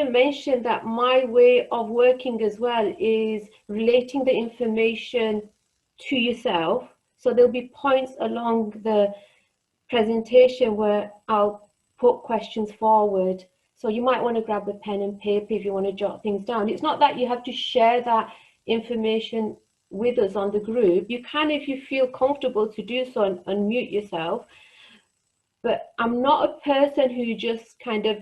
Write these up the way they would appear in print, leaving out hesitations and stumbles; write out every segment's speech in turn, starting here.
mention that my way of working as well is relating the information to yourself. So there'll be points along the presentation where I'll put questions forward. So you might want to grab a pen and paper if you want to jot things down. It's not that you have to share that information with us on the group. You can, if you feel comfortable to do so, and unmute yourself. But I'm not a person who just kind of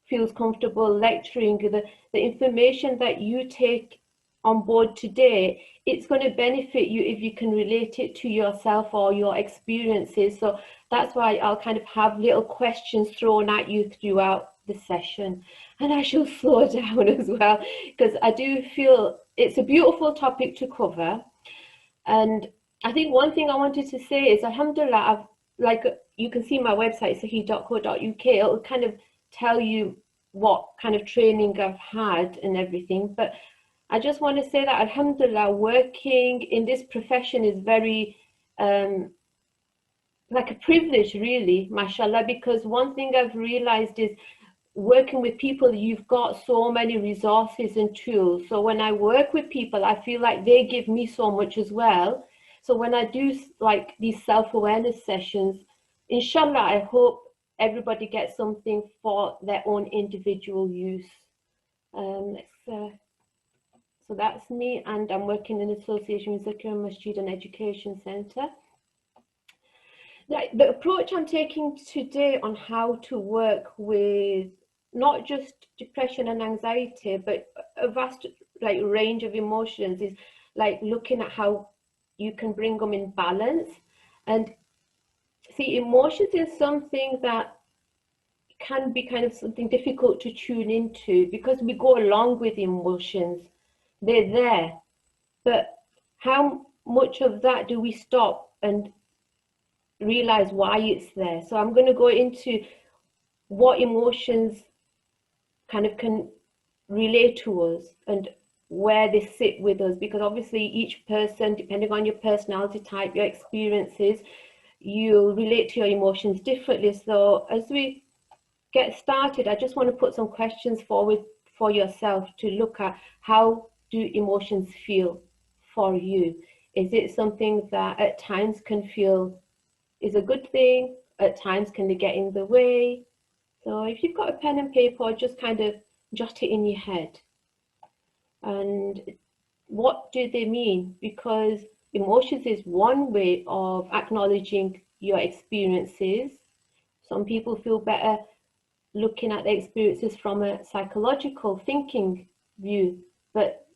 feels comfortable lecturing. The information that you take on board today, it's going to benefit you if you can relate it to yourself or your experiences. So that's why I'll kind of have little questions thrown at you throughout the session. And I shall slow down as well, because I do feel it's a beautiful topic to cover. And I think one thing I wanted to say is, alhamdulillah, like you can see my website, sahi.co.uk, it'll kind of tell you what kind of training I've had and everything. But I just want to say that alhamdulillah, working in this profession is very like a privilege, really, mashallah, because one thing I've realized is working with people, you've got so many resources and tools. So when I work with people, I feel like they give me so much as well. So when I do like these self-awareness sessions, inshallah, I hope everybody gets something for their own individual use. So that's me, and I'm working in association with Zakir Masjid and Education Centre. The approach I'm taking today on how to work with not just depression and anxiety, but a vast range of emotions, is like looking at how you can bring them in balance. And see, emotions is something that can be kind of something difficult to tune into, because we go along with emotions. They're there, but how much of that do we stop and realize why it's there? So I'm going to go into what emotions kind of can relate to us and where they sit with us, because obviously each person, depending on your personality type, your experiences, you relate to your emotions differently. So as we get started, I just want to put some questions forward for yourself to look at. How do emotions feel for you? Is it something that at times can feel is a good thing? At times can they get in the way? So if you've got a pen and paper, just kind of jot it in your head. And what do they mean? Because emotions is one way of acknowledging your experiences. Some people feel better looking at their experiences from a psychological thinking view, but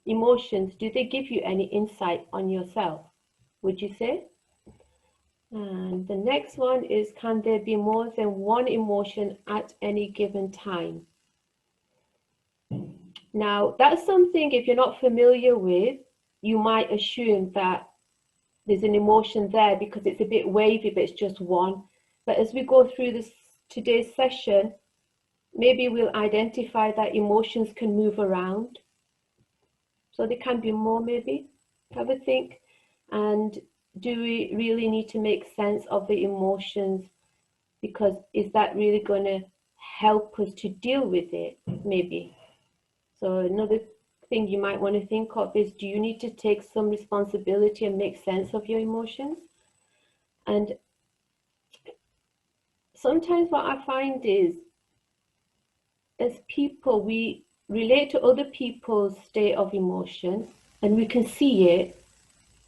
emotions, do they give you any insight on yourself, would you say? And the next one is, can there be more than one emotion at any given time? Now, that's something, if you're not familiar with, you might assume that there's an emotion there because it's a bit wavy, but it's just one. But as we go through this today's session, maybe we'll identify that emotions can move around. So there can be more, maybe. Have a think. And do we really need to make sense of the emotions? Because is that really going to help us to deal with it? Maybe. So another thing you might want to think of is, do you need to take some responsibility and make sense of your emotions? And sometimes what I find is, as people, we relate to other people's state of emotion and we can see it,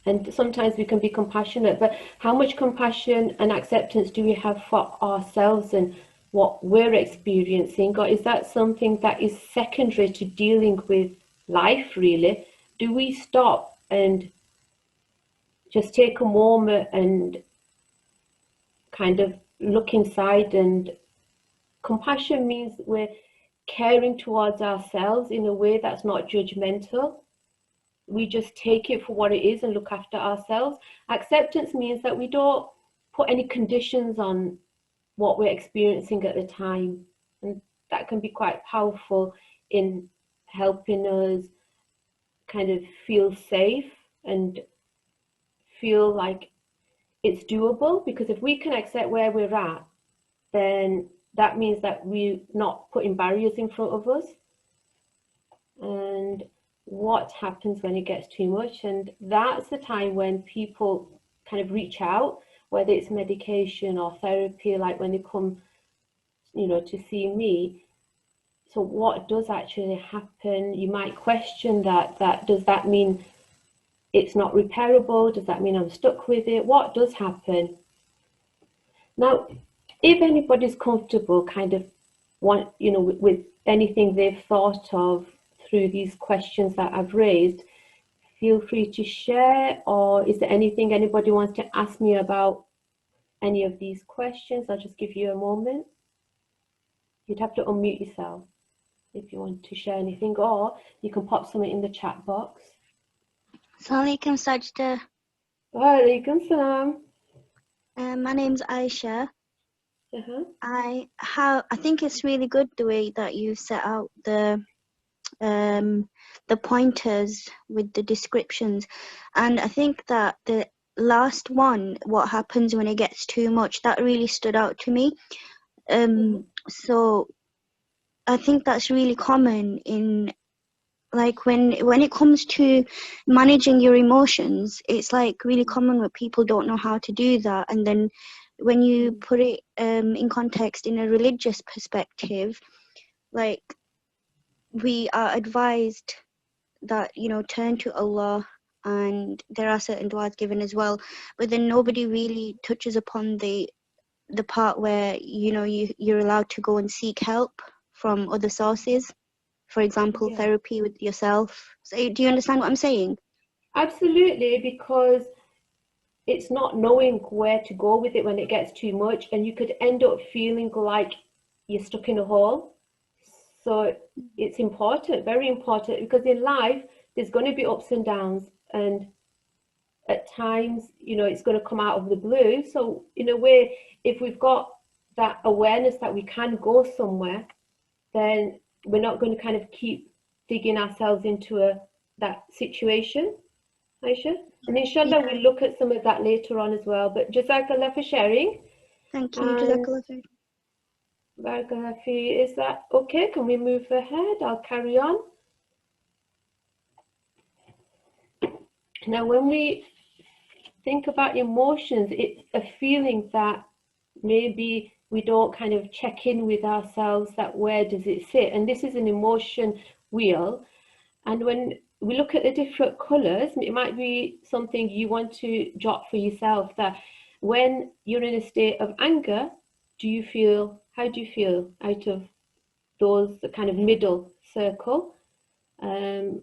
and sometimes we can be compassionate, but how much compassion and acceptance do we have for ourselves and what we're experiencing? Or is that something that is secondary to dealing with life, really? Do we stop and just take a moment and kind of look inside? And compassion means we're caring towards ourselves in a way that's not judgmental. We just take it for what it is and look after ourselves. Acceptance means that we don't put any conditions on what we're experiencing at the time. And that can be quite powerful in helping us kind of feel safe and feel like it's doable. Because if we can accept where we're at, then that means that we're not putting barriers in front of us. And what happens when it gets too much? And that's the time when people kind of reach out, whether it's medication or therapy, like when they come, you know, to see me. So what does actually happen? You might question that does that mean it's not repairable? Does that mean I'm stuck with it? What does happen? Now, if anybody's comfortable kind of with anything they've thought of through these questions that I've raised, feel free to share. Or is there anything anybody wants to ask me about any of these questions? I'll just give you a moment. You'd have to unmute yourself if you want to share anything, or you can pop something in the chat box. Alaikum Sajda. Alaikum Salam. My name's Aisha. I think it's really good the way that you set out the pointers with the descriptions, and I think that the last one, what happens when it gets too much, that really stood out to me. So I think that's really common in, like, when it comes to managing your emotions, it's like really common where people don't know how to do that. And then when you put it in context in a religious perspective, like, we are advised that, you know, turn to Allah, and there are certain du'as given as well, but then nobody really touches upon the part where, you know, you're allowed to go and seek help from other sources, for example, therapy with yourself. So do you understand what I'm saying? Absolutely, because it's not knowing where to go with it when it gets too much, and you could end up feeling like you're stuck in a hole. So it's important, very important, because in life there's going to be ups and downs, and at times, you know, it's going to come out of the blue. So in a way, if we've got that awareness that we can go somewhere, then we're not going to kind of keep digging ourselves into that situation, Aisha. And inshallah, we'll look at some of that later on as well. But Jazakallah for sharing. Thank you. Jazakallah khair. Barakallah fi. Is that okay? Can we move ahead? I'll carry on. Now, when we think about emotions, it's a feeling that maybe we don't kind of check in with ourselves, that where does it sit? And this is an emotion wheel. And when we look at the different colors, it might be something you want to jot for yourself, that when you're in a state of anger, how do you feel out of those kind of middle circle?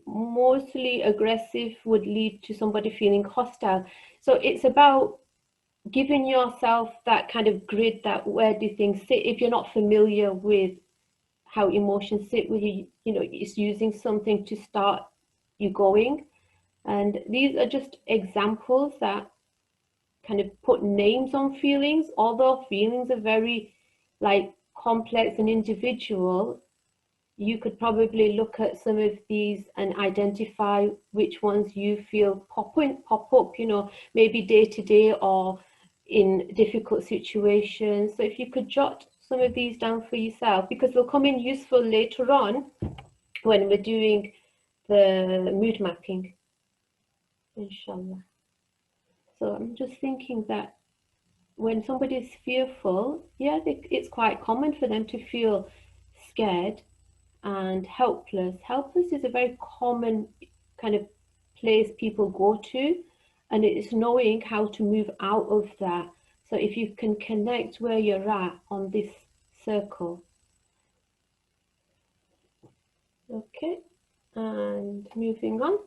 Mostly aggressive would lead to somebody feeling hostile. So it's about giving yourself that kind of grid, that where do things sit. If you're not familiar with how emotions sit with you, you know, it's using something to start you going. And these are just examples that kind of put names on feelings. Although feelings are very like complex and individual, you could probably look at some of these and identify which ones you feel pop up, you know, maybe day to day or in difficult situations. So if you could jot some of these down for yourself, because they'll come in useful later on when we're doing the mood mapping, inshallah. So I'm just thinking that when somebody is fearful, it's quite common for them to feel scared and helpless. Helpless is a very common kind of place people go to, and it's knowing how to move out of that. So if you can connect where you're at on this circle. Okay, and moving on.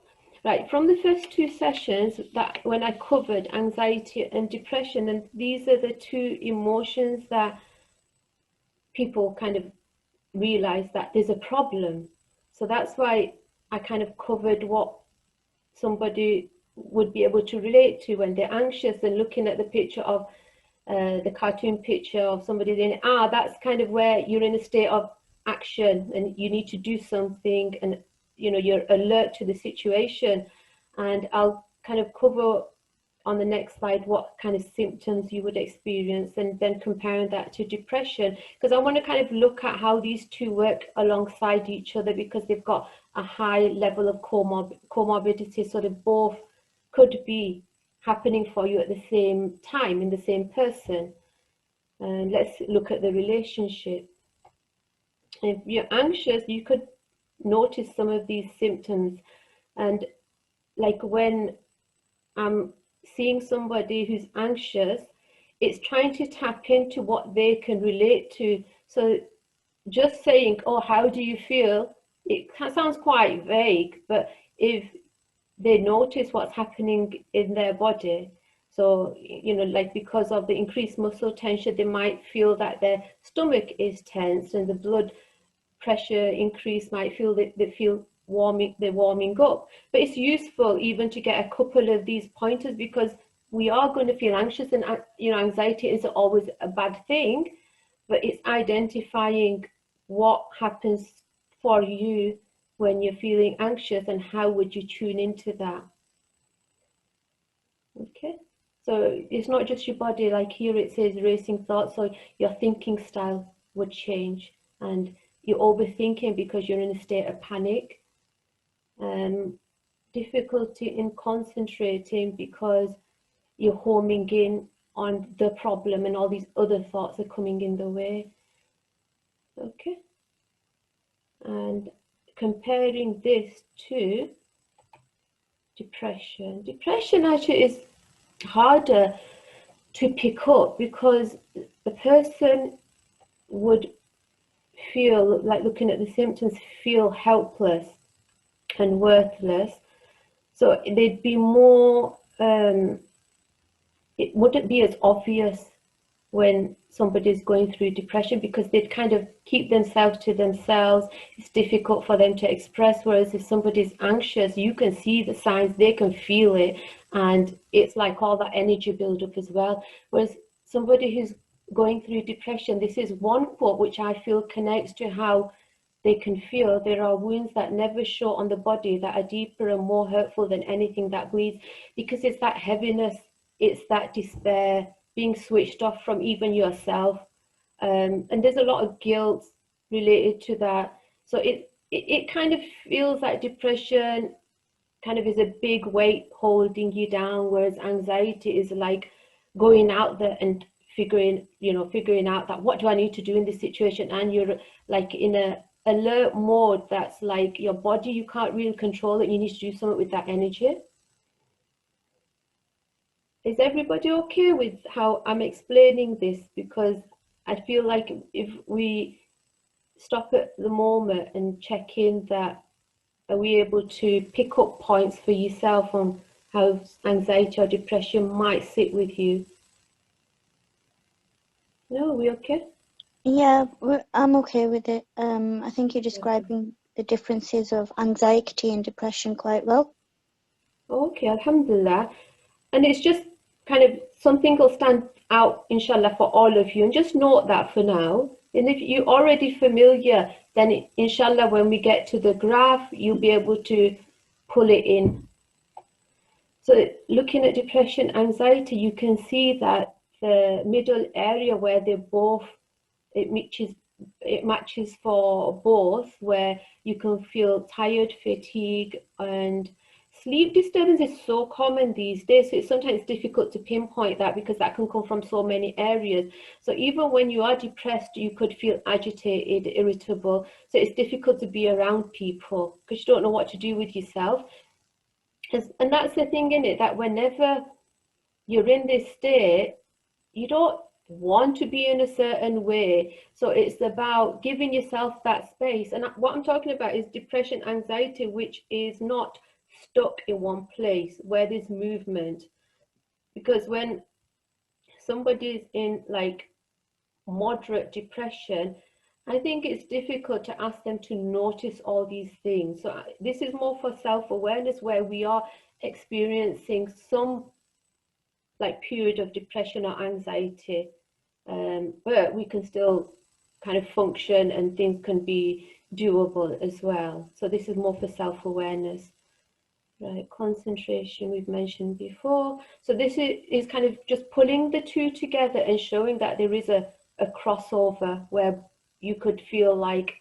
Right, from the first two sessions, that when I covered anxiety and depression, and these are the two emotions that people kind of realize that there's a problem. So that's why I kind of covered what somebody would be able to relate to when they're anxious, and looking at the picture of the cartoon picture of somebody saying, that's kind of where you're in a state of action and you need to do something, and you know, you're alert to the situation. And I'll kind of cover on the next slide what kind of symptoms you would experience, and then comparing that to depression, because I want to kind of look at how these two work alongside each other, because they've got a high level of comorbidity, so they both could be happening for you at the same time in the same person. And let's look at the relationship. If you're anxious, you could notice some of these symptoms, and like when I'm seeing somebody who's anxious, it's trying to tap into what they can relate to. So just saying, oh, how do you feel? It sounds quite vague, but if they notice what's happening in their body, so, you know, like because of the increased muscle tension, they might feel that their stomach is tense, and the blood pressure increase might feel that they feel they're warming up. But it's useful even to get a couple of these pointers, because we are going to feel anxious, and you know, anxiety isn't always a bad thing, but it's identifying what happens for you when you're feeling anxious and how would you tune into that. Okay, so it's not just your body, like here it says racing thoughts, so your thinking style would change, and you're overthinking because you're in a state of panic. Difficulty in concentrating because you're homing in on the problem and all these other thoughts are coming in the way. Okay, and comparing this to depression. Depression actually is harder to pick up, because the person would feel, like looking at the symptoms, feel helpless and worthless. So they'd be more, it wouldn't be as obvious when somebody's going through depression, because they'd kind of keep themselves to themselves. It's difficult for them to express, whereas if somebody's anxious, you can see the signs, they can feel it, and it's like all that energy buildup as well. Whereas somebody who's going through depression, this is one quote which I feel connects to how they can feel. There are wounds that never show on the body that are deeper and more hurtful than anything that bleeds, because it's that heaviness, it's that despair, being switched off from even yourself, and there's a lot of guilt related to that. So it kind of feels like depression kind of is a big weight holding you down, whereas anxiety is like going out there and figuring out that what do I need to do in this situation, and you're like in a alert mode that's like your body, you can't really control it, you need to do something with that energy. Is everybody okay with how I'm explaining this? Because I feel like if we stop at the moment and check in, that are we able to pick up points for yourself on how anxiety or depression might sit with you? No, are we okay? Yeah, I'm okay with it. I think you're describing the differences of anxiety and depression quite well. Okay, alhamdulillah. And it's just kind of something will stand out, inshallah, for all of you. And just note that for now. And if you're already familiar, then inshallah, when we get to the graph, you'll be able to pull it in. So looking at depression, anxiety, you can see that the middle area where they both, it matches for both, where you can feel tired, fatigue, and sleep disturbance is so common these days. So it's sometimes difficult to pinpoint that, because that can come from so many areas. So even when you are depressed, you could feel agitated, irritable. So it's difficult to be around people because you don't know what to do with yourself. And that's the thing in it, that whenever you're in this state, you don't want to be in a certain way. So it's about giving yourself that space. And what I'm talking about is depression, anxiety, which is not stuck in one place, where there's movement. Because when somebody's in like moderate depression, I think it's difficult to ask them to notice all these things. So this is more for self-awareness, where we are experiencing some like period of depression or anxiety, but we can still kind of function and things can be doable as well. So this is more for self-awareness. Right, concentration we've mentioned before. So this is kind of just pulling the two together and showing that there is a crossover where you could feel like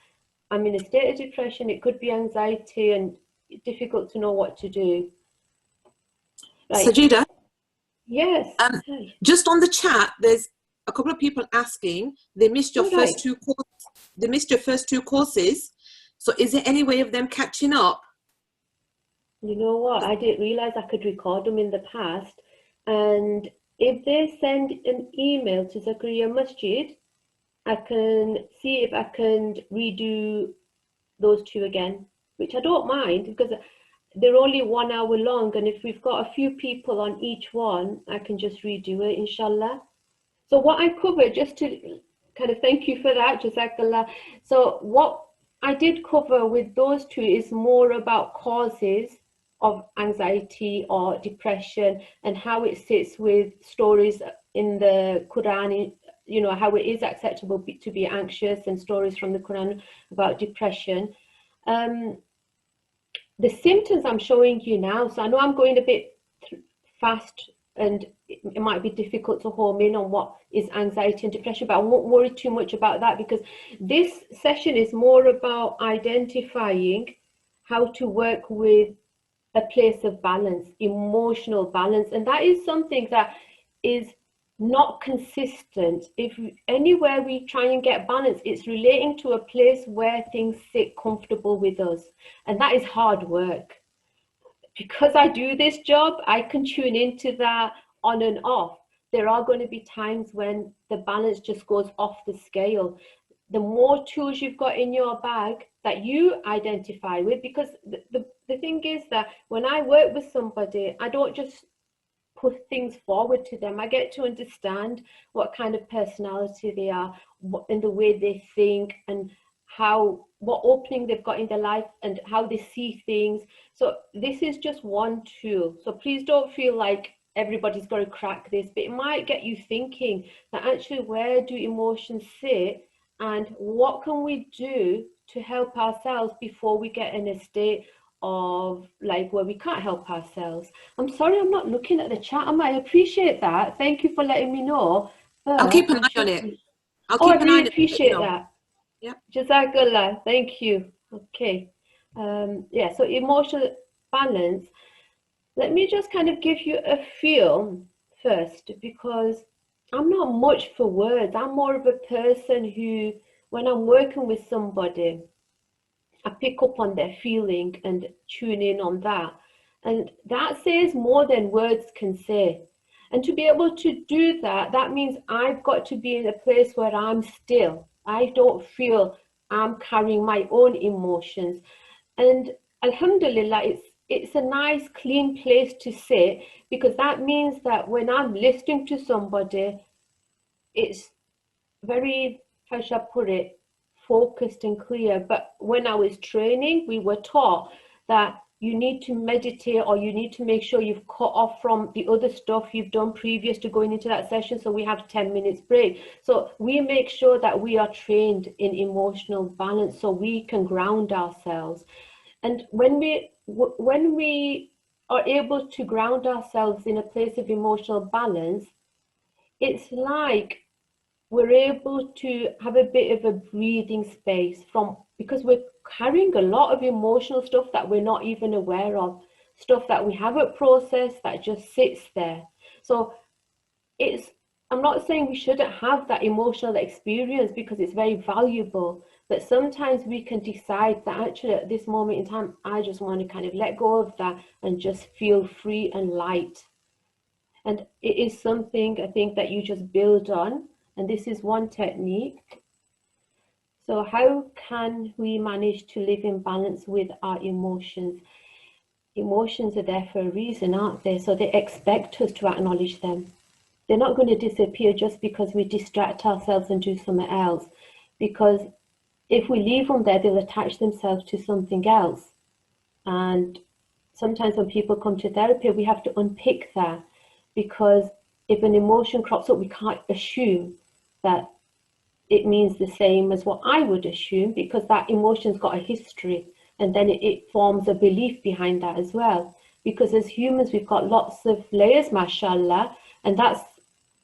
I'm in a state of depression, it could be anxiety and difficult to know what to do. Right. Sajida? Yes. Just on the chat, there's a couple of people asking, they missed your first two courses. So is there any way of them catching up? You know what? I didn't realize I could record them in the past. And if they send an email to Zakaria Masjid, I can see if I can redo those two again, which I don't mind because they're only 1 hour long. And if we've got a few people on each one, I can just redo it, inshallah. So what I covered, just to kind of thank you for that, Jazakallah. So what I did cover with those two is more about causes of anxiety or depression and how it sits with stories in the Quran, you know, how it is acceptable to be anxious, and stories from the Quran about depression. The symptoms I'm showing you now, so I know I'm going a bit fast and it might be difficult to home in on what is anxiety and depression, but I won't worry too much about that because this session is more about identifying how to work with a place of balance, emotional balance. And that is something that is not consistent. If anywhere we try and get balance, it's relating to a place where things sit comfortable with us. And that is hard work. Because I do this job, I can tune into that on and off. There are going to be times when the balance just goes off the scale. The more tools you've got in your bag that you identify with, because the thing is that when I work with somebody, I don't just put things forward to them. I get to understand what kind of personality they are, and the way they think, and what opening they've got in their life and how they see things. So this is just one tool. So please don't feel like everybody's got to crack this, but it might get you thinking that actually, where do emotions sit and what can we do to help ourselves before we get in a state of like where we can't help ourselves. I'm sorry I'm not looking at the chat. I appreciate that. Thank you for letting me know. I'll keep an eye on it. I really appreciate that. Yeah. Jazakallah. Thank you. Okay. Yeah, so emotional balance. Let me just kind of give you a feel first, because I'm not much for words. I'm more of a person who, when I'm working with somebody, I pick up on their feeling and tune in on that. And that says more than words can say. And to be able to do that, that means I've got to be in a place where I'm still. I don't feel I'm carrying my own emotions. And alhamdulillah, it's a nice, clean place to sit, because that means that when I'm listening to somebody, it's very, how shall I put it, focused and clear. But when I was training, we were taught that you need to meditate, or you need to make sure you've cut off from the other stuff you've done previous to going into that session. So we have 10 minutes break. So we make sure that we are trained in emotional balance so we can ground ourselves. And when we are able to ground ourselves in a place of emotional balance, it's like we're able to have a bit of a breathing space because we're carrying a lot of emotional stuff that we're not even aware of, stuff that we haven't processed that just sits there. So I'm not saying we shouldn't have that emotional experience, because it's very valuable, but sometimes we can decide that actually at this moment in time, I just want to kind of let go of that and just feel free and light. And it is something I think that you just build on. And this is one technique. So how can we manage to live in balance with our emotions? Emotions are there for a reason, aren't they? So they expect us to acknowledge them. They're not going to disappear just because we distract ourselves and do something else. Because if we leave them there, they'll attach themselves to something else. And sometimes when people come to therapy, we have to unpick that, because if an emotion crops up, we can't assume that it means the same as what I would assume, because that emotion's got a history, and then it forms a belief behind that as well. because as humans we've got lots of layers, mashallah, and that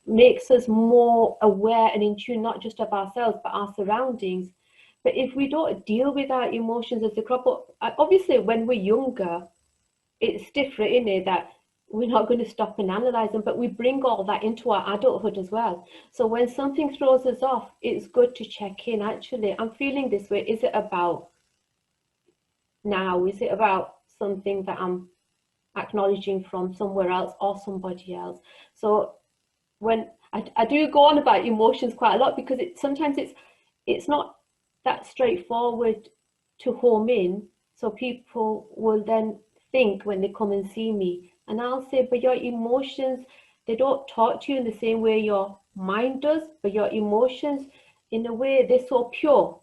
makes us more aware and in tune not just of ourselves but our surroundings. But if we don't deal with our emotions as they crop up, obviously when we're younger it's different, isn't it, that we're not going to stop and analyze them, but we bring all that into our adulthood as well. So when something throws us off, it's good to check in. Actually, I'm feeling this way. Is it about now? Is it about something that I'm acknowledging from somewhere else or somebody else? So when I do go on about emotions quite a lot, because sometimes it's not that straightforward to home in. So people will then think when they come and see me, and I'll say, but your emotions, they don't talk to you in the same way your mind does, but your emotions, in a way, they're so pure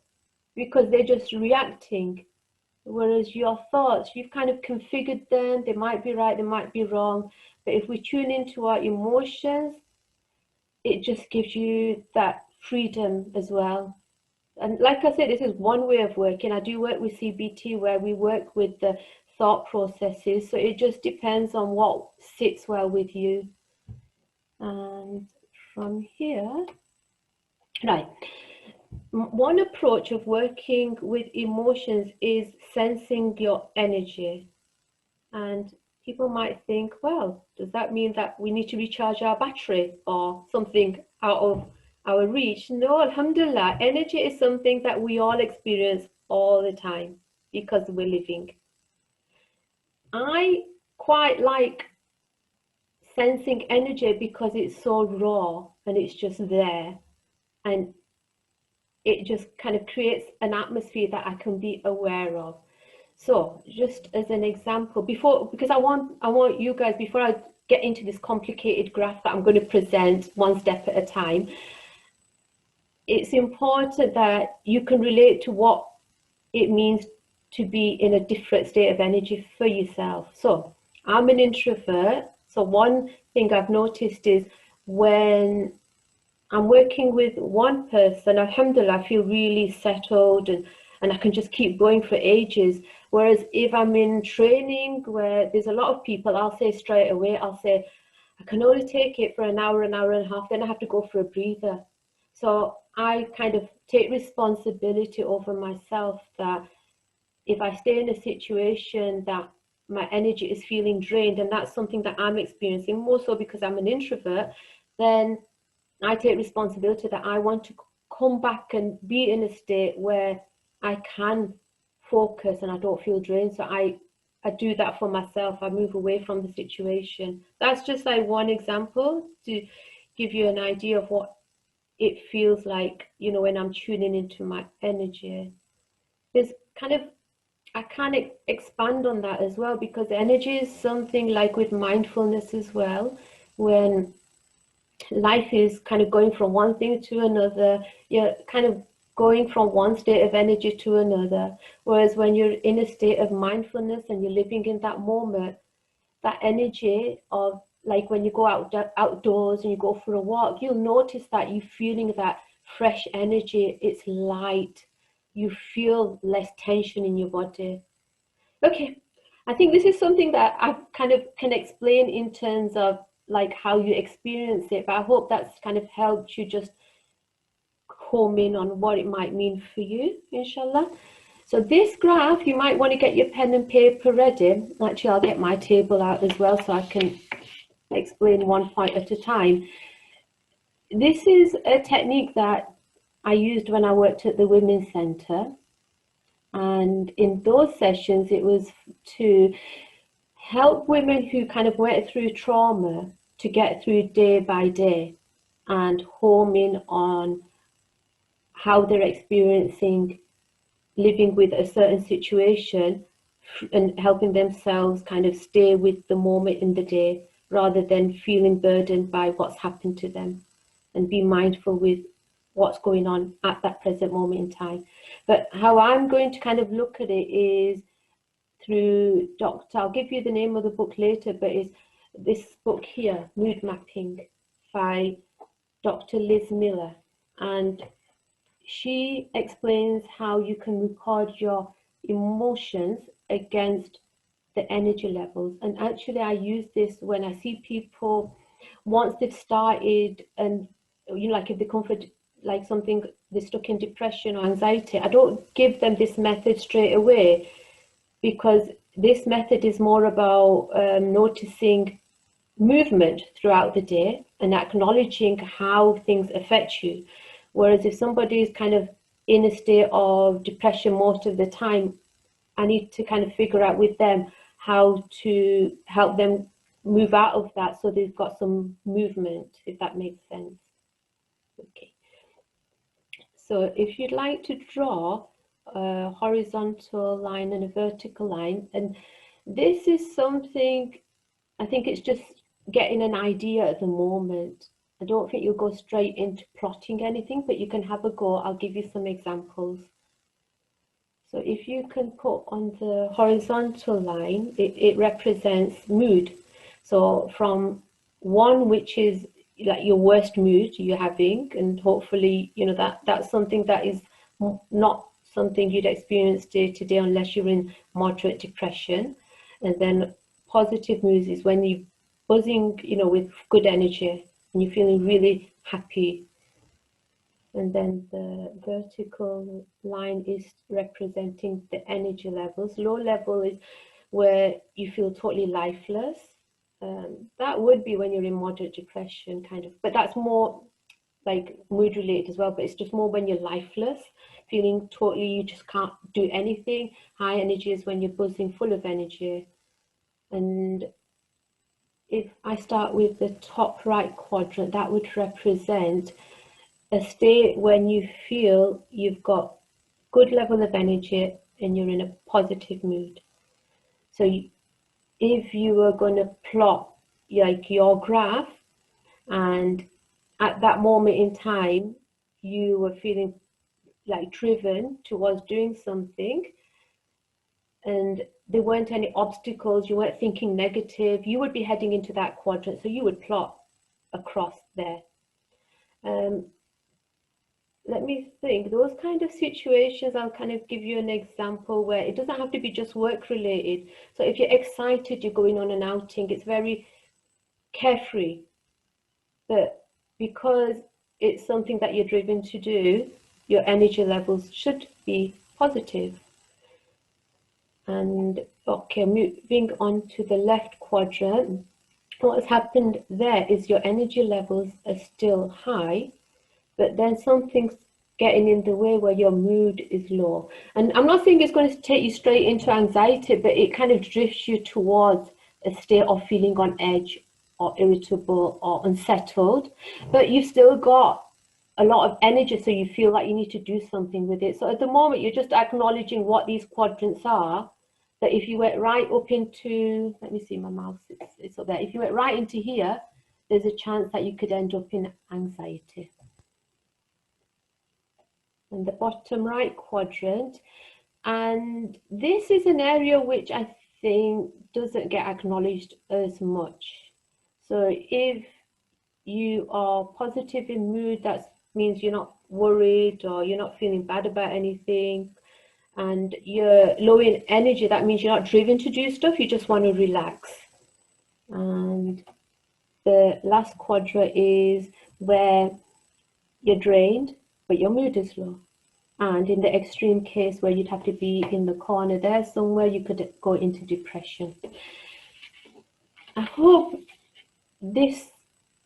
because they're just reacting. Whereas your thoughts, you've kind of configured them. They might be right, they might be wrong. But if we tune into our emotions, it just gives you that freedom as well. And like I said, this is one way of working. I do work with CBT where we work with the thought processes. So it just depends on what sits well with you. And from here, right. One approach of working with emotions is sensing your energy. And people might think, well, does that mean that we need to recharge our battery or something out of our reach? No, alhamdulillah, energy is something that we all experience all the time because we're living. I quite like sensing energy because it's so raw and it's just there, and it just kind of creates an atmosphere that I can be aware of. So just as an example, because I want you guys, before I get into this complicated graph that I'm going to present one step at a time, it's important that you can relate to what it means to be in a different state of energy for yourself. So I'm an introvert. So one thing I've noticed is when I'm working with one person, alhamdulillah, I feel really settled and I can just keep going for ages. Whereas if I'm in training where there's a lot of people, I'll say straight away, I'll say, I can only take it for an hour and a half, then I have to go for a breather. So I kind of take responsibility over myself that if I stay in a situation that my energy is feeling drained, and that's something that I'm experiencing more so because I'm an introvert, then I take responsibility that I want to come back and be in a state where I can focus and I don't feel drained. So I do that for myself. I move away from the situation. That's just like one example to give you an idea of what it feels like, you know, when I'm tuning into my energy. There's kind of, I can't expand on that as well, because energy is something like with mindfulness as well. When life is kind of going from one thing to another, you're kind of going from one state of energy to another. Whereas when you're in a state of mindfulness and you're living in that moment, that energy of, like when you go outdoors and you go for a walk, you'll notice that you're feeling that fresh energy. It's light. You feel less tension in your body. Okay, I think this is something that I kind of can explain in terms of like how you experience it, but I hope that's kind of helped you just home in on what it might mean for you, inshallah. So this graph, you might want to get your pen and paper ready. Actually, I'll get my table out as well so I can explain one point at a time. This is a technique that I used when I worked at the Women's Centre. And in those sessions, it was to help women who kind of went through trauma to get through day by day and home in on how they're experiencing living with a certain situation and helping themselves kind of stay with the moment in the day rather than feeling burdened by what's happened to them, and be mindful with what's going on at that present moment in time. But how I'm going to kind of look at it is through I'll give you the name of the book later, but it's this book here, Mood Mapping by Dr. Liz Miller. And she explains how you can record your emotions against the the energy levels. And actually I use this when I see people, once they've started, and you know, like if they come for like something, they're stuck in depression or anxiety, I don't give them this method straight away, because this method is more about noticing movement throughout the day and acknowledging how things affect you. Whereas if somebody is kind of in a state of depression most of the time, I need to kind of figure out with them how to help them move out of that, so they've got some movement, if that makes sense. Okay. So if you'd like to draw a horizontal line and a vertical line, and this is something, I think it's just getting an idea at the moment. I don't think you'll go straight into plotting anything, but you can have a go. I'll give you some examples. So if you can put on the horizontal line, it represents mood. So from one, which is like your worst mood you're having, and hopefully, you know, that's something that is not something you'd experience day to day unless you're in moderate depression. And then positive moods is when you're buzzing, you know, with good energy and you're feeling really happy. And then the vertical line is representing the energy levels. Low level is where you feel totally lifeless. That would be when you're in moderate depression, kind of, but that's more like mood related as well, but it's just more when you're lifeless, feeling totally, you just can't do anything. High energy is when you're buzzing, full of energy. And if I start with the top right quadrant, that would represent a state when you feel you've got good level of energy and you're in a positive mood. So if you were going to plot like your graph, and at that moment in time you were feeling like driven towards doing something, and there weren't any obstacles, you weren't thinking negative, you would be heading into that quadrant. So you would plot across there. Let me think, those kind of situations, I'll kind of give you an example where it doesn't have to be just work related. So if you're excited, you're going on an outing, it's very carefree, but because it's something that you're driven to do, your energy levels should be positive. And okay, moving on to the left quadrant, what has happened there is your energy levels are still high, but then something's getting in the way where your mood is low. And I'm not saying it's going to take you straight into anxiety, but it kind of drifts you towards a state of feeling on edge or irritable or unsettled, but you've still got a lot of energy, so you feel like you need to do something with it. So at the moment, you're just acknowledging what these quadrants are. But if you went right up into, let me see, my mouse, it's up there. If you went right into here, there's a chance that you could end up in anxiety. And the bottom right quadrant, and this is an area which I think doesn't get acknowledged as much. So if you are positive in mood, that means you're not worried or you're not feeling bad about anything. And you're low in energy, that means you're not driven to do stuff, you just want to relax. And the last quadrant is where you're drained, but your mood is low. And in the extreme case where you'd have to be in the corner there somewhere, you could go into depression. I hope this,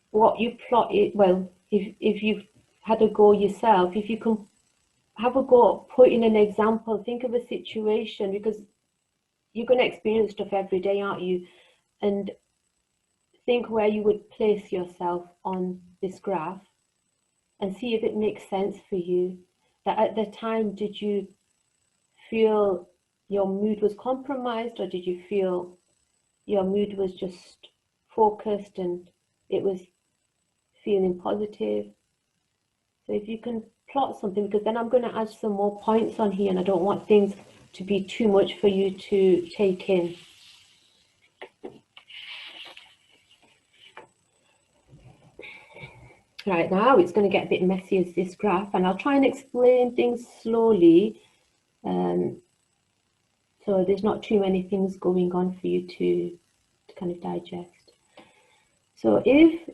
what you plot it, well, if you've had a go yourself, if you can have a go, put in an example, think of a situation, because you're going to experience stuff every day, aren't you? And think where you would place yourself on this graph and see if it makes sense for you. That at the time, did you feel your mood was compromised, or did you feel your mood was just focused and it was feeling positive? So if you can plot something, because then I'm going to add some more points on here and I don't want things to be too much for you to take in. Right, now it's going to get a bit messy as this graph, and I'll try and explain things slowly So there's not too many things going on for you to kind of digest. So if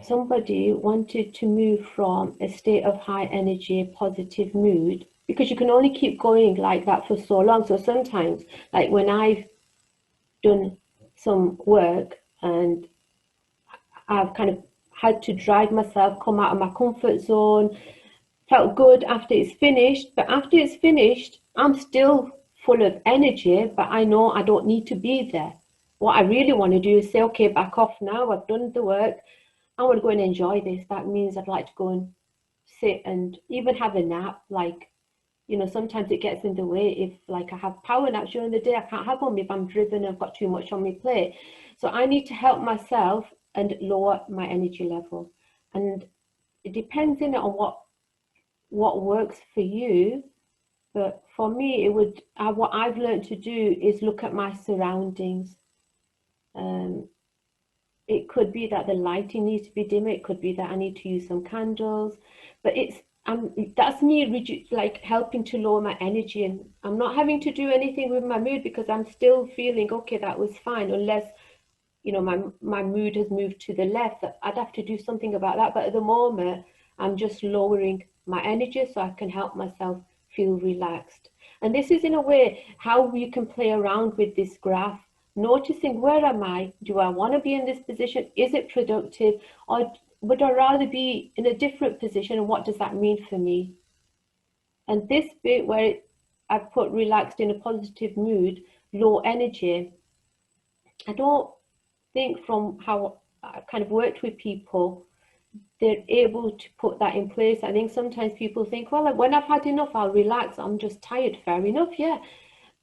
somebody wanted to move from a state of high energy, positive mood, because you can only keep going like that for so long. So sometimes, like when I've done some work and I've kind of had to drag myself, come out of my comfort zone, felt good after it's finished, but after it's finished, I'm still full of energy, but I know I don't need to be there. What I really want to do is say, okay, back off now, I've done the work, I want to go and enjoy this. That means I'd like to go and sit and even have a nap. Like, you know, sometimes it gets in the way. If like I have power naps during the day, I can't have them if I'm driven and I've got too much on my plate. So I need to help myself and lower my energy level. And it depends on what works for you. But for me, it would, what I've learned to do is look at my surroundings. It could be that the lighting needs to be dimmer. It could be that I need to use some candles. But that's me like helping to lower my energy, and I'm not having to do anything with my mood because I'm still feeling okay. That was fine, unless you know my mood has moved to the left. I'd have to do something about that. But at the moment, I'm just lowering my energy so I can help myself feel relaxed. And this is in a way how you can play around with this graph, noticing where am I? Do I want to be in this position? Is it productive? Or would I rather be in a different position? And what does that mean for me? And this bit where I've put relaxed in a positive mood, low energy, I don't think from how I've kind of worked with people, they're able to put that in place. I think sometimes people think, well, when I've had enough, I'll relax. I'm just tired. Fair enough, yeah.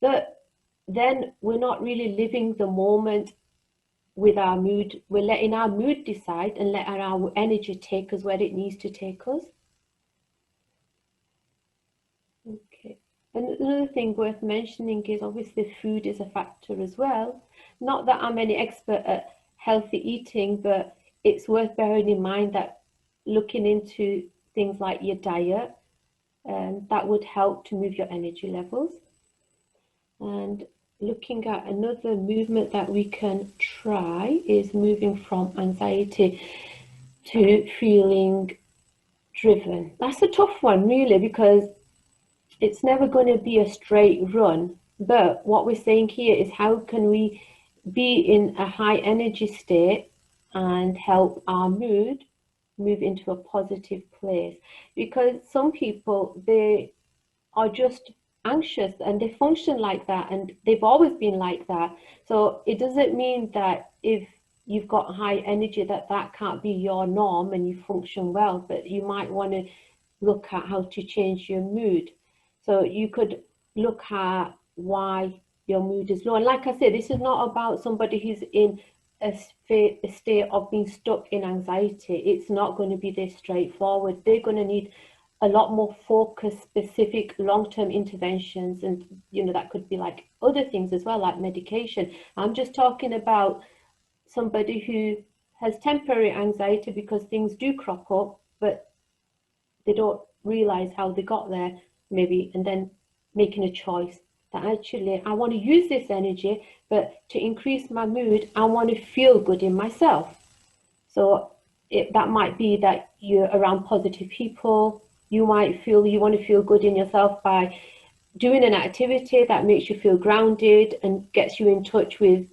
But then we're not really living the moment with our mood. We're letting our mood decide and letting our energy take us where it needs to take us. Okay. And another thing worth mentioning is obviously food is a factor as well. Not that I'm any expert at healthy eating, but it's worth bearing in mind that looking into things like your diet, that would help to move your energy levels. And looking at another movement that we can try is moving from anxiety to feeling driven. That's a tough one, really, because it's never going to be a straight run. But what we're saying here is how can we be in a high energy state and help our mood move into a positive place? Because some people, they are just anxious and they function like that, and they've always been like that. So it doesn't mean that if you've got high energy that can't be your norm and you function well, but you might want to look at how to change your mood. So you could look at why your mood is low. And like I said, this is not about somebody who's in a state of being stuck in anxiety. It's not going to be this straightforward. They're going to need a lot more focused, specific long-term interventions. And, you know, that could be like other things as well, like medication. I'm just talking about somebody who has temporary anxiety because things do crop up, but they don't realize how they got there, maybe, and then making a choice that actually I want to use this energy, but to increase my mood, I want to feel good in myself. So that might be that you're around positive people. You might feel you want to feel good in yourself by doing an activity that makes you feel grounded and gets you in touch with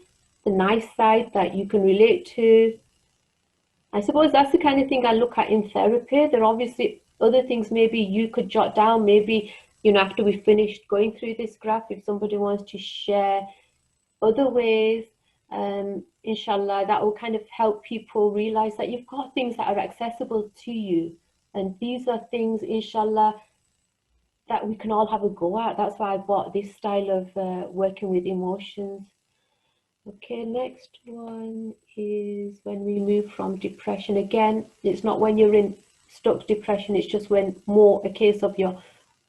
the nice side that you can relate to. I suppose that's the kind of thing I look at in therapy. There are obviously other things maybe you could jot down, maybe, you know, after we've finished going through this graph, if somebody wants to share other ways, inshallah, that will kind of help people realize that you've got things that are accessible to you. And these are things, inshallah, that we can all have a go at. That's why I bought this style of working with emotions. Okay, next one is when we move from depression. Again, it's not when you're in stuck depression, it's just when more a case of your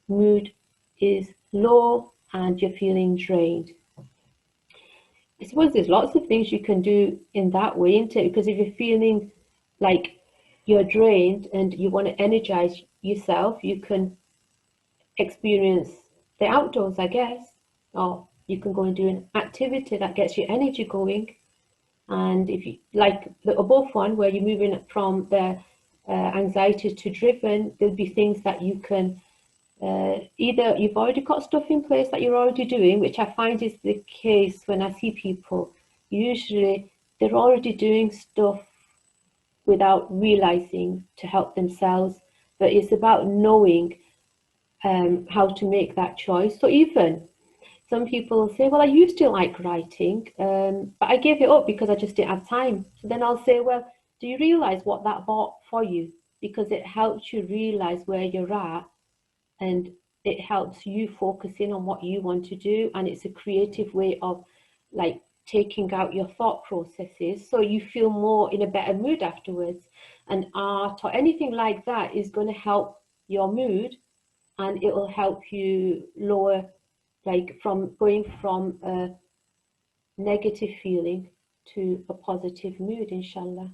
mood is low and you're feeling drained. I suppose there's lots of things you can do in that way, isn't it? Because if you're feeling like you're drained and you want to energize yourself, you can experience the outdoors, I guess. or you can go and do an activity that gets your energy going. And if you like the above one, where you're moving from the anxiety to driven, there'll be things that you can either you've already got stuff in place that you're already doing, which I find is the case when I see people. Usually they're already doing stuff without realizing to help themselves, but it's about knowing how to make that choice. So even some people say, well, I used to like writing, but I gave it up because I just didn't have time. So then I'll say, well, do you realize what that bought for you? Because it helps you realize where you're at, and it helps you focus in on what you want to do. And it's a creative way of like taking out your thought processes, so you feel more in a better mood afterwards. And art or anything like that is going to help your mood, and it will help you lower, like from going from a negative feeling to a positive mood, inshallah.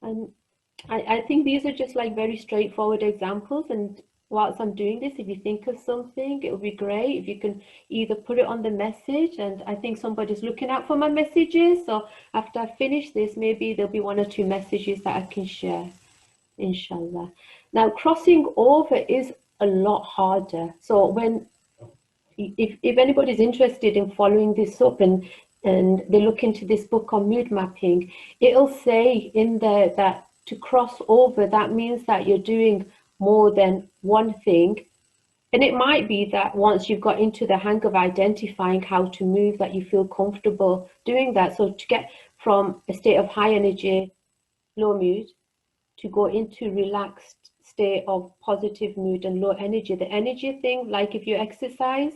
And I think these are just like very straightforward examples. And whilst I'm doing this, if you think of something, it would be great if you can either put it on the message, and I think somebody's looking out for my messages, so after I finish this, maybe there'll be 1 or 2 messages that I can share, inshallah. Now, crossing over is a lot harder. So when if anybody's interested in following this up and they look into this book on mood mapping, it'll say in there that to cross over, that means that you're doing more than one thing. And it might be that once you've got into the hang of identifying how to move, that you feel comfortable doing that. So to get from a state of high energy, low mood, to go into relaxed state of positive mood and low energy. The energy thing, like if you exercise,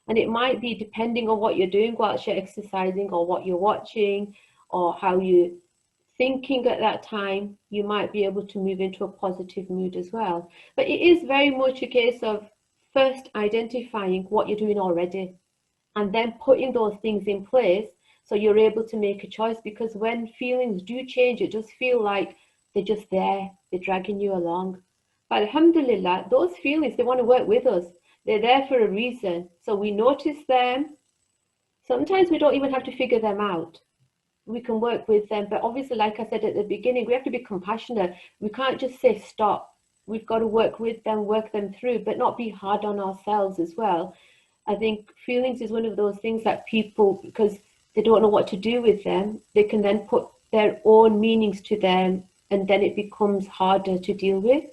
and it might be depending on what you're doing whilst you're exercising, or what you're watching, or how you're thinking at that time, you might be able to move into a positive mood as well. But it is very much a case of first identifying what you're doing already, and then putting those things in place so you're able to make a choice. Because when feelings do change, it does feel like they're just there, they're dragging you along. But alhamdulillah, those feelings, they want to work with us. They're there for a reason. So we notice them. Sometimes we don't even have to figure them out. We can work with them. But obviously, like I said at the beginning, we have to be compassionate. We can't just say stop. We've got to work with them, work them through, but not be hard on ourselves as well. I think feelings is one of those things that people, because they don't know what to do with them, they can then put their own meanings to them, and then it becomes harder to deal with.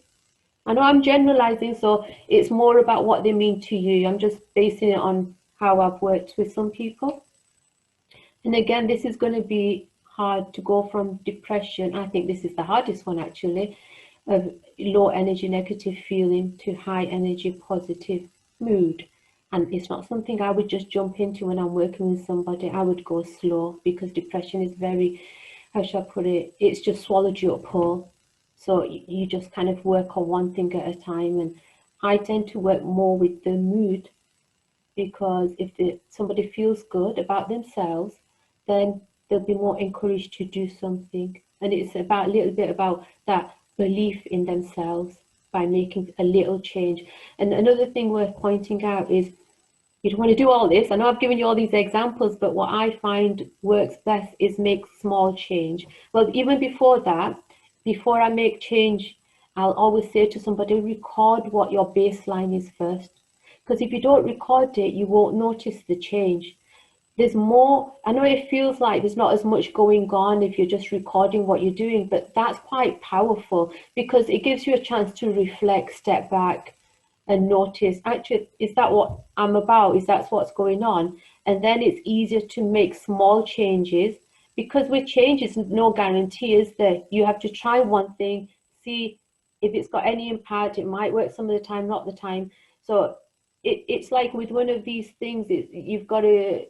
I know I'm generalizing, so it's more about what they mean to you. I'm just basing it on how I've worked with some people. And again, this is going to be hard to go from depression. I think this is the hardest one actually, of low energy, negative feeling to high energy, positive mood. And it's not something I would just jump into when I'm working with somebody. I would go slow, because depression is very, how shall I put it? It's just swallowed you up whole. So you just kind of work on one thing at a time. And I tend to work more with the mood, because if somebody feels good about themselves, then they'll be more encouraged to do something. And it's about a little bit about that belief in themselves by making a little change. And another thing worth pointing out is, you don't want to do all this. I know I've given you all these examples, but what I find works best is make small change. Well, even before that, before I make change, I'll always say to somebody, record what your baseline is first. Because if you don't record it, you won't notice the change. There's more, I know it feels like there's not as much going on if you're just recording what you're doing, but that's quite powerful, because it gives you a chance to reflect, step back, and notice, actually, is that what I'm about? Is that what's going on? And then it's easier to make small changes, because with changes, no guarantee, is there? You have to try one thing, see if it's got any impact. It might work some of the time, not the time. So it's like with one of these things, you've got to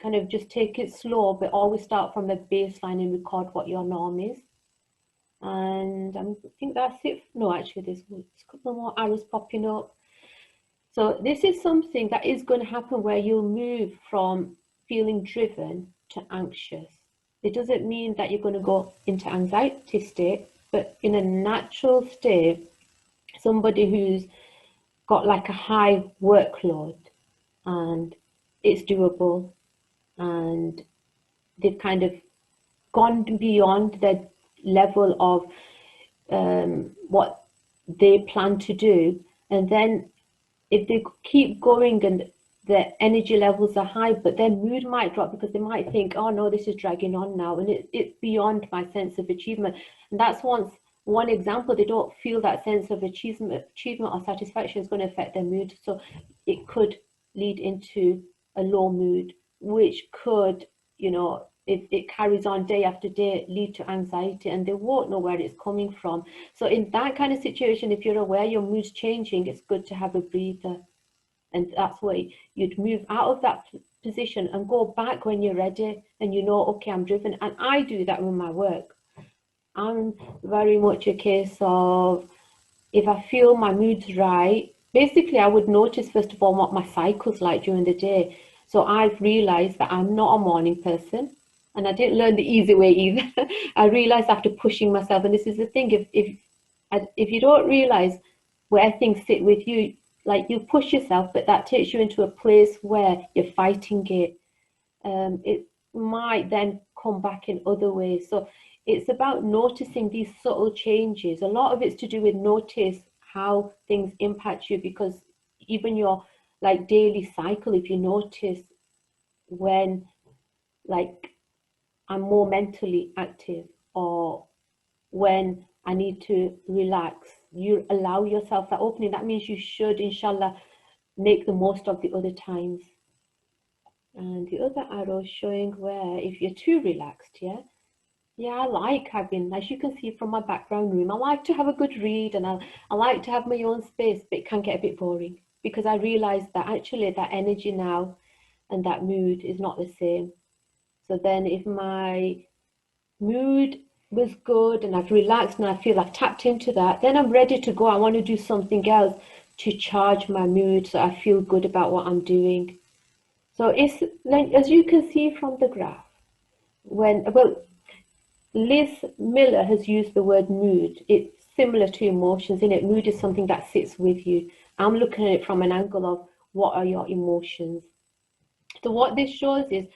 kind of just take it slow, but always start from a baseline and record what your norm is. And I think that's it. No, actually, there's a couple more arrows popping up. So this is something that is going to happen, where you'll move from feeling driven to anxious. It doesn't mean that you're going to go into anxiety state, but in a natural state, somebody who's got like a high workload, and it's doable, and they've kind of gone beyond their level of what they plan to do. And then if they keep going and their energy levels are high, but their mood might drop because they might think, oh no, this is dragging on now, and it's beyond my sense of achievement. And that's one example. They don't feel that sense of achievement or satisfaction is going to affect their mood. So it could lead into a low mood, which could, you know, if it carries on day after day, lead to anxiety, and they won't know where it's coming from. So in that kind of situation, if you're aware your mood's changing, it's good to have a breather. And that's where you'd move out of that position and go back when you're ready and you know, okay, I'm driven. And I do that with my work. I'm very much a case of, if I feel my mood's right, basically I would notice first of all what my cycle's like during the day. So I've realized that I'm not a morning person, and I didn't learn the easy way either. I realized after pushing myself, and this is the thing, if you don't realize where things sit with you, like you push yourself, but that takes you into a place where you're fighting it. It might then come back in other ways. So it's about noticing these subtle changes. A lot of it's to do with notice how things impact you, because even your like daily cycle, if you notice when like I'm more mentally active or when I need to relax, you allow yourself that opening. That means you should, inshallah, make the most of the other times. And the other arrow showing where if you're too relaxed, yeah, I like having, as you can see from my background room, I like to have a good read, and I like to have my own space, but it can get a bit boring because I realize that actually that energy now and that mood is not the same. So then if my mood was good and I've relaxed and I feel I've tapped into that, then I'm ready to go. I want to do something else to charge my mood so I feel good about what I'm doing. So it's like, as you can see from the graph, Liz Miller has used the word mood. It's similar to emotions, in it. Mood is something that sits with you. I'm looking at it from an angle of what are your emotions. So what this shows is,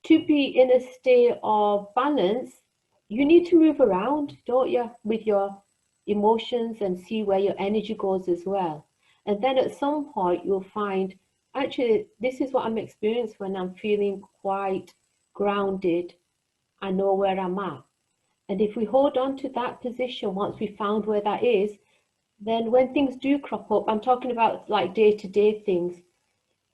to be in a state of balance, you need to move around, don't you, with your emotions and see where your energy goes as well. And then at some point you'll find, actually, this is what I'm experiencing when I'm feeling quite grounded. I know where I'm at. And if we hold on to that position, once we found where that is, then when things do crop up, I'm talking about like day-to-day things,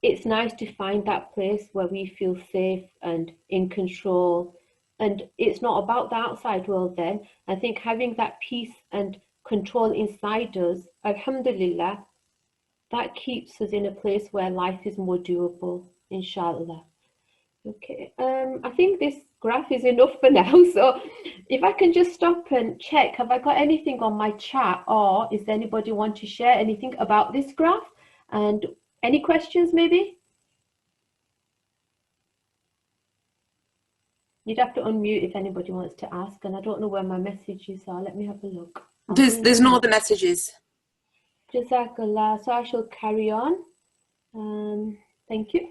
it's nice to find that place where we feel safe and in control. And it's not about the outside world then. I think having that peace and control inside us, alhamdulillah, that keeps us in a place where life is more doable, inshallah. Okay, I think this graph is enough for now. So if I can just stop and check, have I got anything on my chat, or is there anybody want to share anything about this graph? And any questions maybe? You'd have to unmute if anybody wants to ask, and I don't know where my messages are. Let me have a look. There's no other messages. Jazakallah. So I shall carry on. Thank you.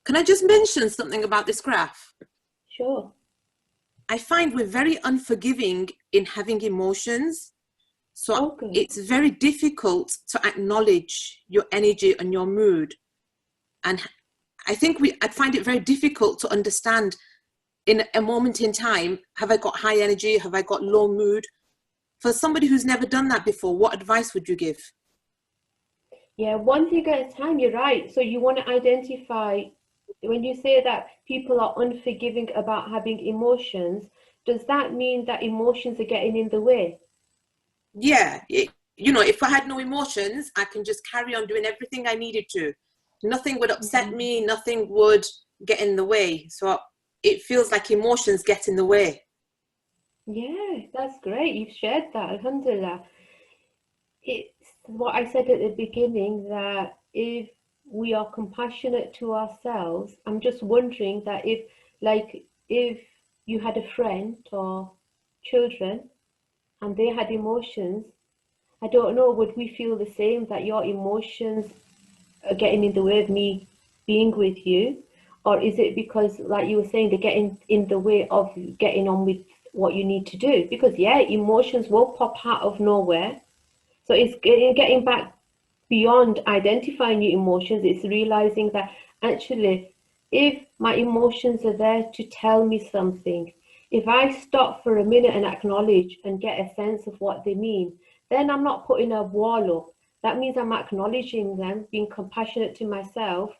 Can I just mention something about this graph? Sure. I find we're very unforgiving in having emotions. So Okay. It's very difficult to acknowledge your energy and your mood. And I think I'd find it very difficult to understand in a moment in time, have I got high energy? Have I got low mood? For somebody who's never done that before, what advice would you give? Yeah, one thing at a time, you're right. So you want to identify, when you say that people are unforgiving about having emotions, does that mean that emotions are getting in the way? Yeah, if I had no emotions, I can just carry on doing everything I needed to. Nothing would upset me, nothing would get in the way. So it feels like emotions get in the way. Yeah, that's great. You've shared that, alhamdulillah. It's what I said at the beginning, that if we are compassionate to ourselves, I'm just wondering that if you had a friend or children and they had emotions, I don't know, would we feel the same, that your emotions getting in the way of me being with you? Or is it because, like you were saying, they're getting in the way of getting on with what you need to do? Because yeah, emotions will pop out of nowhere. So it's getting back beyond identifying your emotions. It's realizing that actually, if my emotions are there to tell me something, if I stop for a minute and acknowledge and get a sense of what they mean, then I'm not putting a wall up. That means I'm acknowledging them, being compassionate to myself.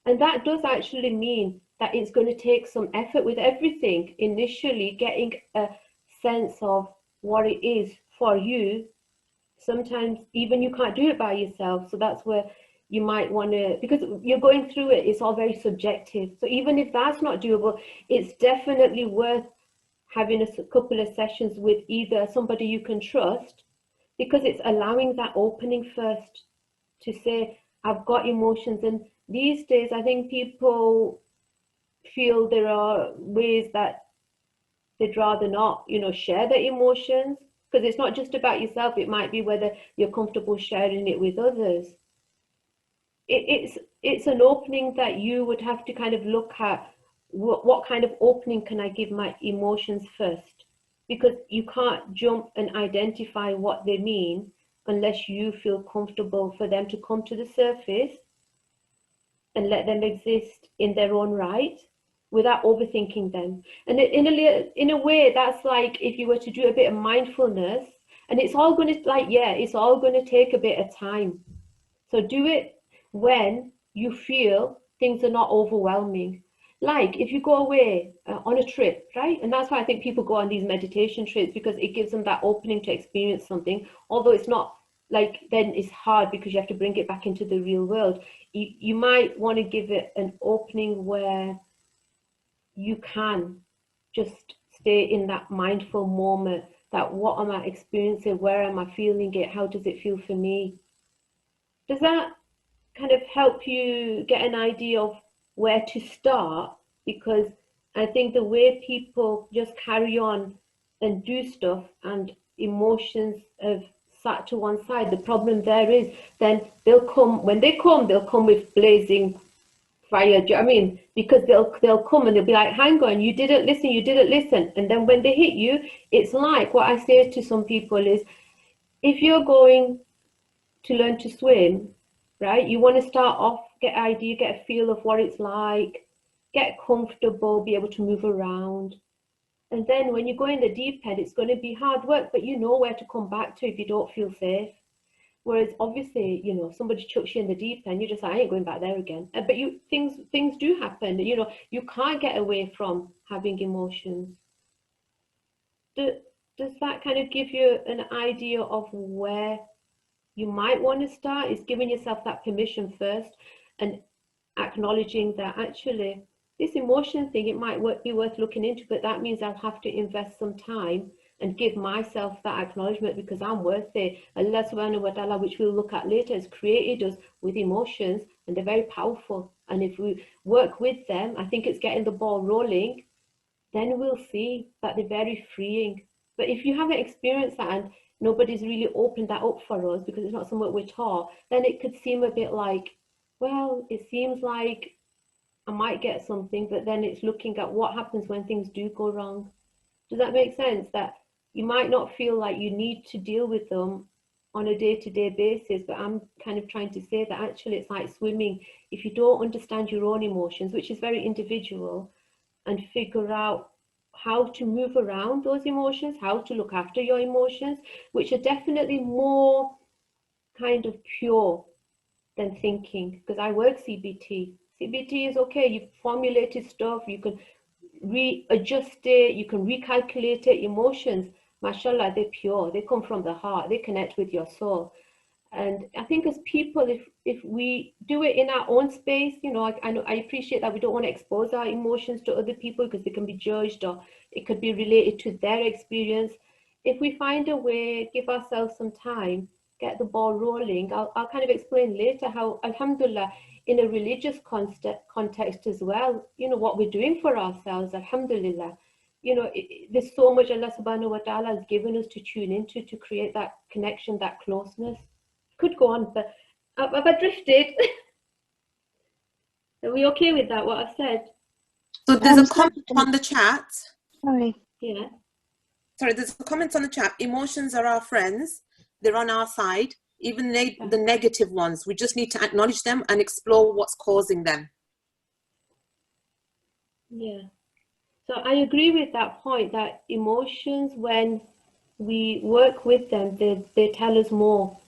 And that does actually mean that it's going to take some effort with everything. Initially, getting a sense of what it is for you. Sometimes even you can't do it by yourself. So that's where you might want to, because you're going through it, it's all very subjective. So even if that's not doable, it's definitely worth having a couple of sessions with either somebody you can trust, because it's allowing that opening first to say, I've got emotions. And these days, I think people feel there are ways that they'd rather not, share their emotions, because it's not just about yourself. It might be whether you're comfortable sharing it with others. It's an opening that you would have to kind of look at. What kind of opening can I give my emotions first? Because you can't jump and identify what they mean unless you feel comfortable for them to come to the surface and let them exist in their own right without overthinking them. And in a way, that's like if you were to do a bit of mindfulness, and it's all going to, it's all going to take a bit of time. So do it when you feel things are not overwhelming. Like if you go away on a trip, right? And that's why I think people go on these meditation trips, because it gives them that opening to experience something, although it's not like, then it's hard because you have to bring it back into the real world. You might want to give it an opening where you can just stay in that mindful moment, that what am I experiencing? Where am I feeling it? How does it feel for me? Does that kind of help you get an idea of where to start? Because I think the way people just carry on and do stuff and emotions have sat to one side, the problem there is then when they come, they'll come with blazing fire. Do you know what I mean? Because they'll come and they'll be like, hang on, you didn't listen. And then when they hit you, it's like what I say to some people is, if you're going to learn to swim, right, you want to start off, get an idea, get a feel of what it's like, get comfortable, be able to move around. And then when you go in the deep end, it's going to be hard work, but you know where to come back to if you don't feel safe. Whereas obviously, somebody chucks you in the deep end, you're just like, I ain't going back there again. But things do happen. You can't get away from having emotions. Does that kind of give you an idea of where you might want to start? Is giving yourself that permission first and acknowledging that actually this emotion thing, it might be worth looking into, but that means I'll have to invest some time and give myself that acknowledgement because I'm worth it. Allah subhanahu wa ta'ala, which we'll look at later, has created us with emotions, and they're very powerful. And if we work with them, I think it's getting the ball rolling, then we'll see that they're very freeing. But if you haven't experienced that and nobody's really opened that up for us because it's not something we're taught, then it could seem a bit like, well, it seems like I might get something, but then it's looking at what happens when things do go wrong. Does that make sense? That you might not feel like you need to deal with them on a day-to-day basis, but I'm kind of trying to say that actually it's like swimming. If you don't understand your own emotions, which is very individual, and figure out how to move around those emotions, how to look after your emotions, which are definitely more kind of pure than thinking, because I work CBT. CBT is okay, you've formulated stuff, you can readjust it, you can recalculate it. Emotions, mashallah, they're pure, they come from the heart, they connect with your soul. And I think as people, if we do it in our own space, I appreciate that we don't want to expose our emotions to other people because they can be judged or it could be related to their experience. If we find a way, give ourselves some time, get the ball rolling. I'll kind of explain later how, alhamdulillah, in a religious context as well, what we're doing for ourselves, alhamdulillah. There's so much Allah subhanahu wa ta'ala has given us to tune into to create that connection, that closeness. Could go on, but I've drifted. Are we okay with that, what I've said? So there's a comment on the chat. Sorry. Yeah. Sorry, there's a comment on the chat. Emotions are our friends. They're on our side. Even the negative ones. We just need to acknowledge them and explore what's causing them. Yeah. So I agree with that point, that emotions, when we work with them, they tell us more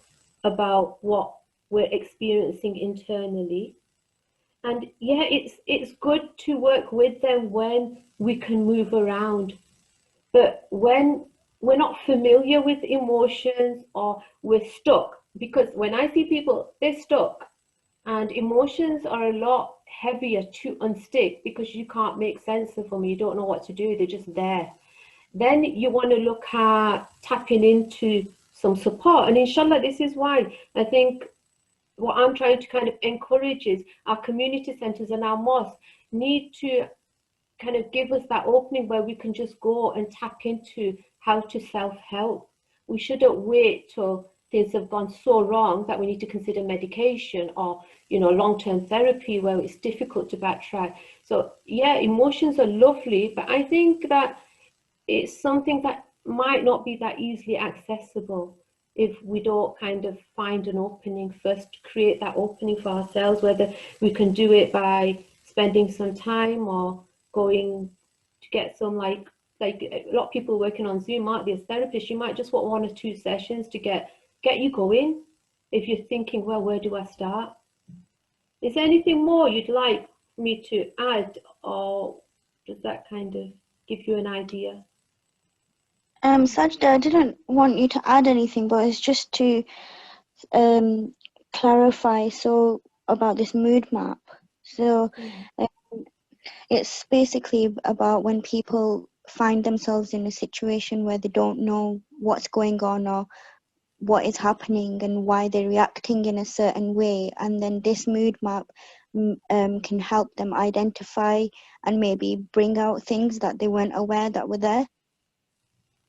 about what we're experiencing internally. And yeah, it's good to work with them when we can move around. But when we're not familiar with emotions or we're stuck, because when I see people, they're stuck, and emotions are a lot heavier to unstick because you can't make sense of them, you don't know what to do, they're just there. Then you want to look at tapping into some support. And inshallah, this is why I think what I'm trying to kind of encourage is our community centres and our mosques need to kind of give us that opening where we can just go and tap into how to self-help. We shouldn't wait till things have gone so wrong that we need to consider medication or, you know, long-term therapy where it's difficult to backtrack. So yeah, emotions are lovely, but I think that it's something that might not be that easily accessible if we don't kind of find an opening first, to create that opening for ourselves, whether we can do it by spending some time or going to get some, like a lot of people working on Zoom, aren't they, as therapists? You might just want 1 or 2 sessions to get you going if you're thinking, well, where do I start? Is there anything more you'd like me to add, or does that kind of give you an idea? Sajda, I didn't want you to add anything, but it's just to clarify about this mood map. So it's basically about when people find themselves in a situation where they don't know what's going on or what is happening and why they're reacting in a certain way, and then this mood map can help them identify and maybe bring out things that they weren't aware that were there.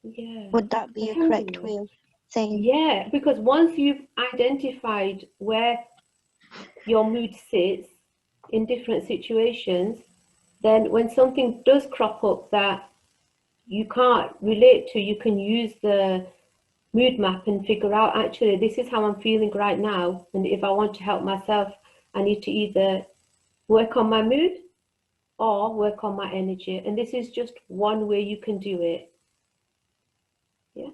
Yeah. Would that be a correct way of saying? Yeah, because once you've identified where your mood sits in different situations, then when something does crop up that you can't relate to, you can use the mood map and figure out, actually, this is how I'm feeling right now. And if I want to help myself, I need to either work on my mood or work on my energy. And this is just one way you can do it. Yeah.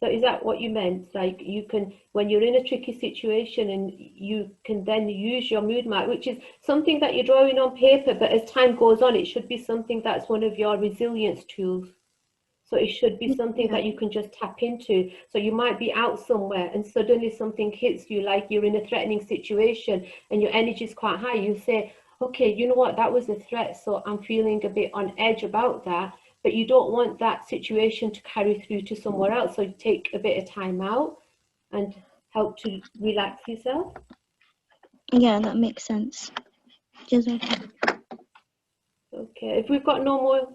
So is that what you meant? Like, you can, when you're in a tricky situation, and you can then use your mood map, which is something that you're drawing on paper, but as time goes on, it should be something that's one of your resilience tools. So it should be something that you can just tap into. So you might be out somewhere and suddenly something hits you, like you're in a threatening situation and your energy is quite high. You say, okay, you know what, that was a threat, so I'm feeling a bit on edge about that. But you don't want that situation to carry through to somewhere else. So you take a bit of time out and help to relax yourself. Yeah, that makes sense. Jazakallah. Okay, if we've got no more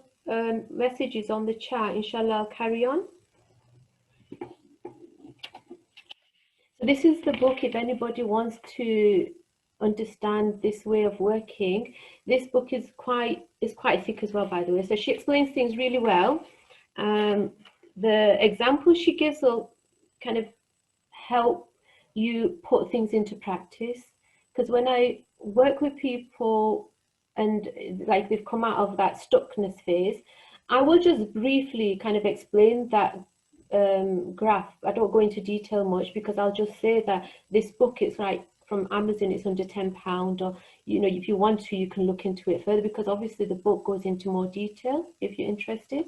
messages on the chat, inshallah, I'll carry on. So this is the book, if anybody wants to understand this way of working. This book is quite thick as well, by the way. So she explains things really well. The examples she gives will kind of help you put things into practice. Because when I work with people and like they've come out of that stuckness phase, I will just briefly kind of explain that graph. I don't go into detail much because I'll just say that this book is like from Amazon, it's under £10, or you know, if you want to, you can look into it further, because obviously the book goes into more detail if you're interested.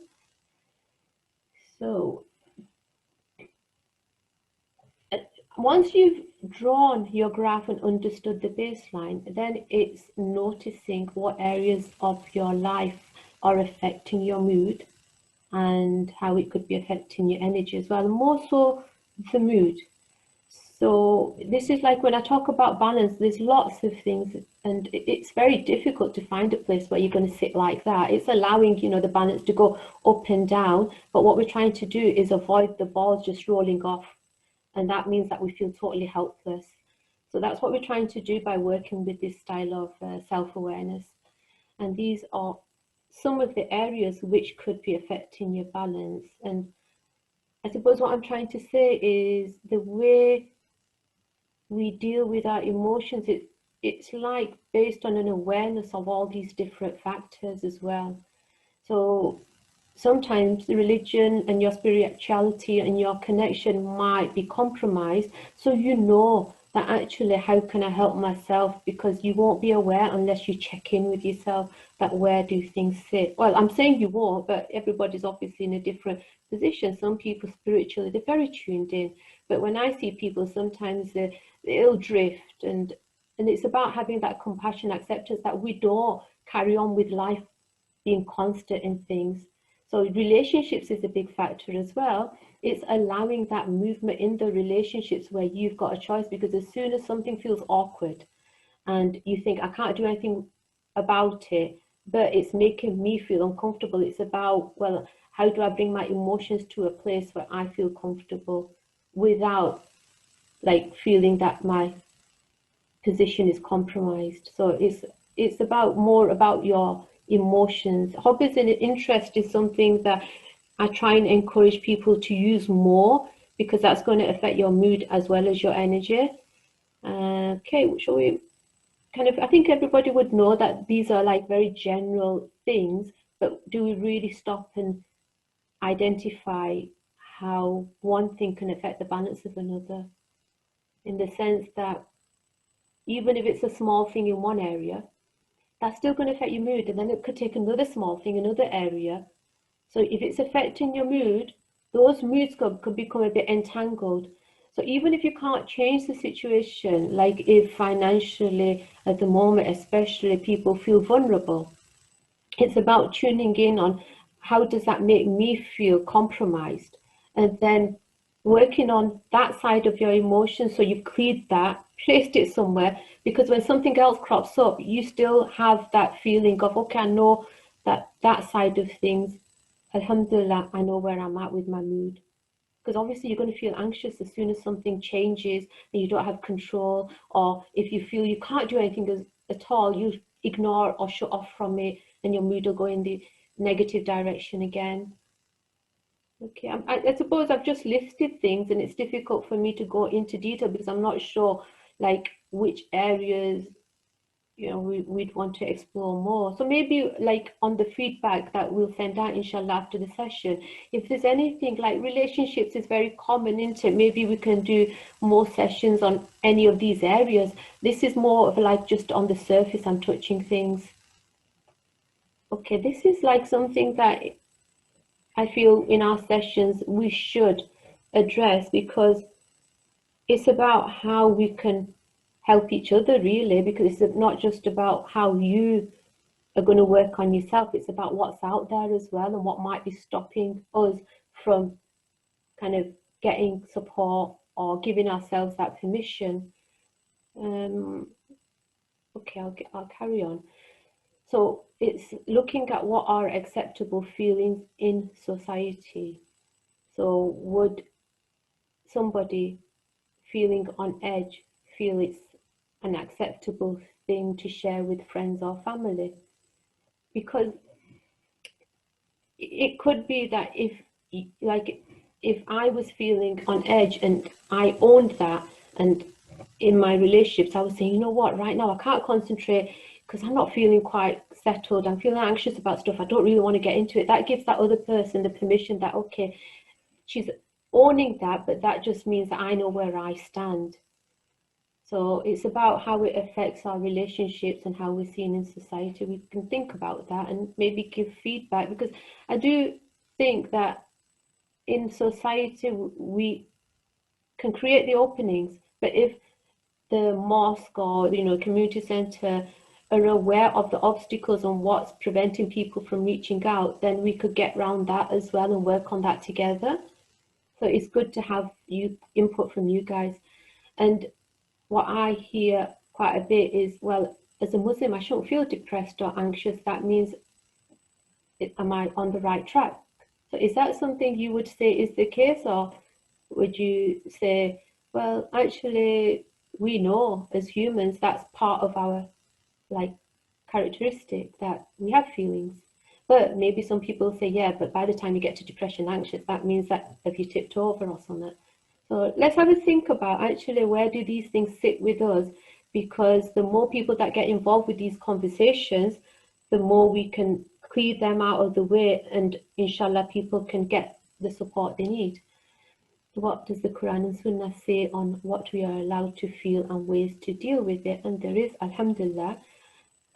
So once you've drawn your graph and understood the baseline, then it's noticing what areas of your life are affecting your mood and how it could be affecting your energy as well, and more so the mood. So this is like when I talk about balance, there's lots of things, and it's very difficult to find a place where you're going to sit like that. It's allowing, you know, the balance to go up and down, but what we're trying to do is avoid the balls just rolling off. And that means that we feel totally helpless. So that's what we're trying to do by working with this style of self-awareness. And these are some of the areas which could be affecting your balance. And I suppose what I'm trying to say is the way we deal with our emotions, it's like based on an awareness of all these different factors as well. So sometimes the religion and your spirituality and your connection might be compromised. So you know that actually, how can I help myself? Because you won't be aware unless you check in with yourself that where do things sit. Well, I'm saying you won't, but everybody's obviously in a different position. Some people spiritually, they're very tuned in. But when I see people, sometimes they'll drift. And it's about having that compassion, acceptance that we don't carry on with life being constant in things. So relationships is a big factor as well. It's allowing that movement in the relationships where you've got a choice, because as soon as something feels awkward and you think, I can't do anything about it, but it's making me feel uncomfortable, it's about, well, how do I bring my emotions to a place where I feel comfortable without like feeling that my position is compromised. So it's about more about your emotions. Hobbies and interest is something that I try and encourage people to use more, because that's going to affect your mood as well as your energy. Okay, shall we kind of, I think everybody would know that these are like very general things, but do we really stop and identify how one thing can affect the balance of another? In the sense that even if it's a small thing in one area, that's still going to affect your mood, and then it could take another small thing in another area. So if it's affecting your mood, those moods could become a bit entangled. So even if you can't change the situation, like if financially at the moment, especially, people feel vulnerable, it's about tuning in on how does that make me feel compromised, and then working on that side of your emotions. So you've cleared that, placed it somewhere, because when something else crops up, you still have that feeling of, okay, I know that side of things. Alhamdulillah, I know where I'm at with my mood. Because obviously you're going to feel anxious as soon as something changes and you don't have control, or if you feel you can't do anything at all, you ignore or shut off from it, and your mood will go in the negative direction again. Okay, I suppose I've just listed things, and it's difficult for me to go into detail because I'm not sure like which areas we'd want to explore more. So maybe like on the feedback that we'll send out inshallah after the session, if there's anything like relationships is very common, isn't it? Maybe we can do more sessions on any of these areas. This is more of like just on the surface, I'm touching things. Okay, this is like something that I feel in our sessions we should address, because it's about how we can help each other really, because it's not just about how you are going to work on yourself, it's about what's out there as well, and what might be stopping us from kind of getting support or giving ourselves that permission. Okay, I'll carry on. So it's looking at what are acceptable feelings in society. So would somebody feeling on edge feel it's an acceptable thing to share with friends or family? Because it could be that if I was feeling on edge and I owned that, and in my relationships I was saying, you know what, right now I can't concentrate because I'm not feeling quite settled, I'm feeling anxious about stuff, I don't really want to get into it. That gives that other person the permission that, okay, she's owning that, but that just means that I know where I stand. So it's about how it affects our relationships and how we're seen in society. We can think about that and maybe give feedback, because I do think that in society we can create the openings, but if the mosque or community centre are aware of the obstacles and what's preventing people from reaching out, then we could get around that as well and work on that together. So it's good to have input from you guys. And what I hear quite a bit is, well, as a Muslim, I shouldn't feel depressed or anxious. That means, am I on the right track? So is that something you would say is the case, or would you say, well, actually, we know as humans that's part of our like characteristic, that we have feelings. But maybe some people say, yeah, but by the time you get to depression, anxious, that means that have you tipped over or something. So let's have a think about actually where do these things sit with us, because the more people that get involved with these conversations, the more we can clear them out of the way, and inshallah people can get the support they need. What does the Quran and Sunnah say on what we are allowed to feel and ways to deal with it? And there is, alhamdulillah,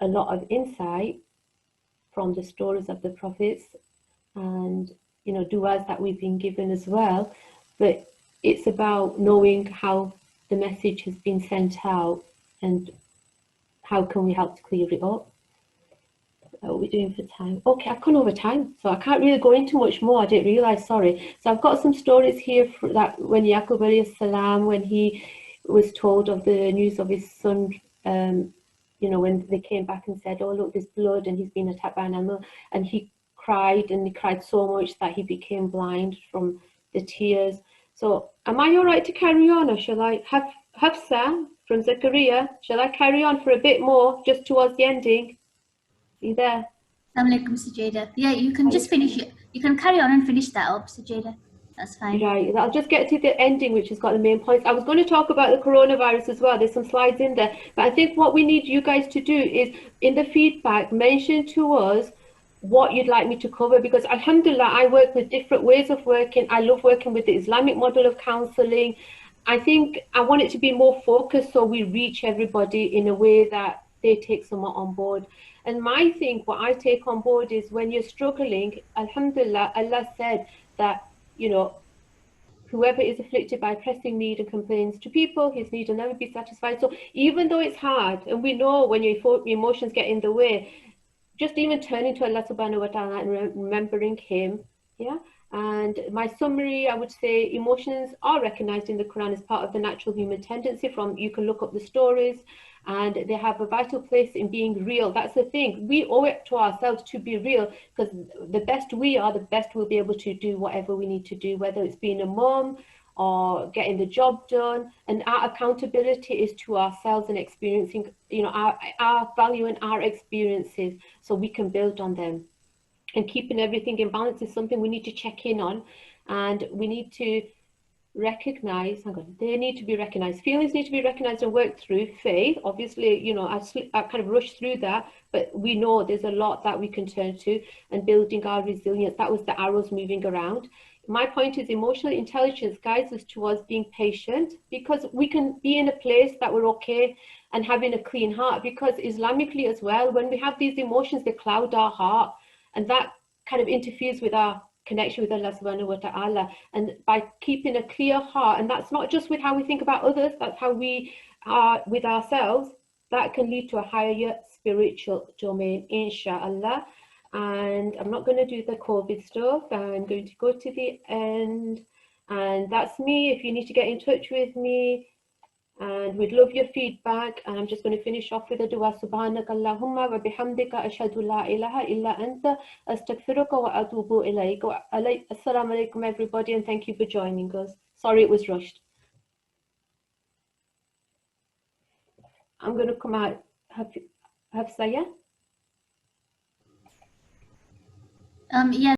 a lot of insight from the stories of the prophets and du'as that we've been given as well. But it's about knowing how the message has been sent out and how can we help to clear it up. What are we doing for time? Okay, I've gone over time, so I can't really go into much more. I didn't realize, sorry. So I've got some stories here for that when Yaqub alayhi salam, when he was told of the news of his son, when they came back and said, oh look, there's blood and he's been attacked by an animal, and he cried so much that he became blind from the tears. So am I all right to carry on, or shall I have Hafsa from Zakaria? Shall I carry on for a bit more just towards the ending? Are you there? Assalamu alaikum, Sajida. Yeah, you can just finish it. You can carry on and finish that up, Sajida. That's fine. Right, I'll just get to the ending, which has got the main points. I was going to talk about the coronavirus as well. There's some slides in there. But I think what we need you guys to do is, in the feedback, mention to us what you'd like me to cover, because alhamdulillah, I work with different ways of working. I love working with the Islamic model of counseling. I think I want it to be more focused so we reach everybody in a way that they take somewhat on board. And my thing, what I take on board is when you're struggling, alhamdulillah, Allah said that, whoever is afflicted by pressing need and complains to people, his need will never be satisfied. So even though it's hard, and we know when your emotions get in the way, just even turning to Allah subhanahu wa ta'ala and remembering him, yeah. And my summary, I would say emotions are recognized in the Quran as part of the natural human tendency. You can look up the stories, and they have a vital place in being real. That's the thing. We owe it to ourselves to be real, because the best we are, the best we'll be able to do whatever we need to do, whether it's being a mom or getting the job done. And our accountability is to ourselves and experiencing, our value and our experiences, so we can build on them. And keeping everything in balance is something we need to check in on, and we need to recognize, they need to be recognized. Feelings need to be recognized and worked through. Faith, obviously, I kind of rushed through that, but we know there's a lot that we can turn to, and building our resilience. That was the arrows moving around. My point is emotional intelligence guides us towards being patient, because we can be in a place that we're okay and having a clean heart, because Islamically as well, when we have these emotions, they cloud our heart, and that kind of interferes with our connection with Allah subhanahu wa ta'ala. And by keeping a clear heart, and that's not just with how we think about others, that's how we are with ourselves, that can lead to a higher spiritual domain, inshallah. And I'm not going to do the COVID stuff. I'm going to go to the end, and that's me. If you need to get in touch with me, and we'd love your feedback. And I'm just going to finish off with a dua. Subhanaka Allahumma wa bihamdika ashhadu la ilaha illa anta astaghfiruka wa atubu ilayk. Assalamu alaikum everybody, and thank you for joining us. Sorry it was rushed. I'm going to come out. Hafsa, yeah? Yeah.